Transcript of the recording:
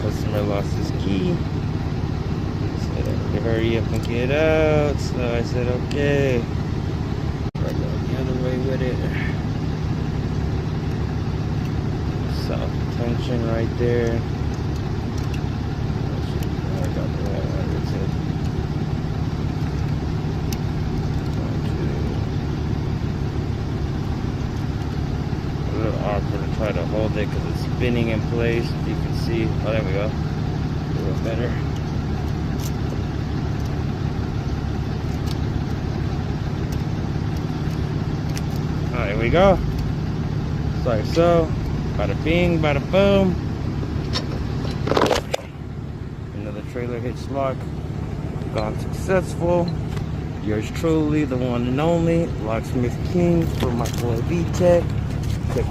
customer lost his key. He said I had to hurry up and get out. So I said, okay. I go the other way with it. South tension right there. I got the wrong one. A little awkward to try to hold it because it's spinning in place. If you can see, oh, there we go. A little better. Alright, here we go. Just like so. Bada bing, bada boom. Another trailer hitch lock. Gone successful. Yours truly, the one and only, Locksmith King for my boy V-Tech.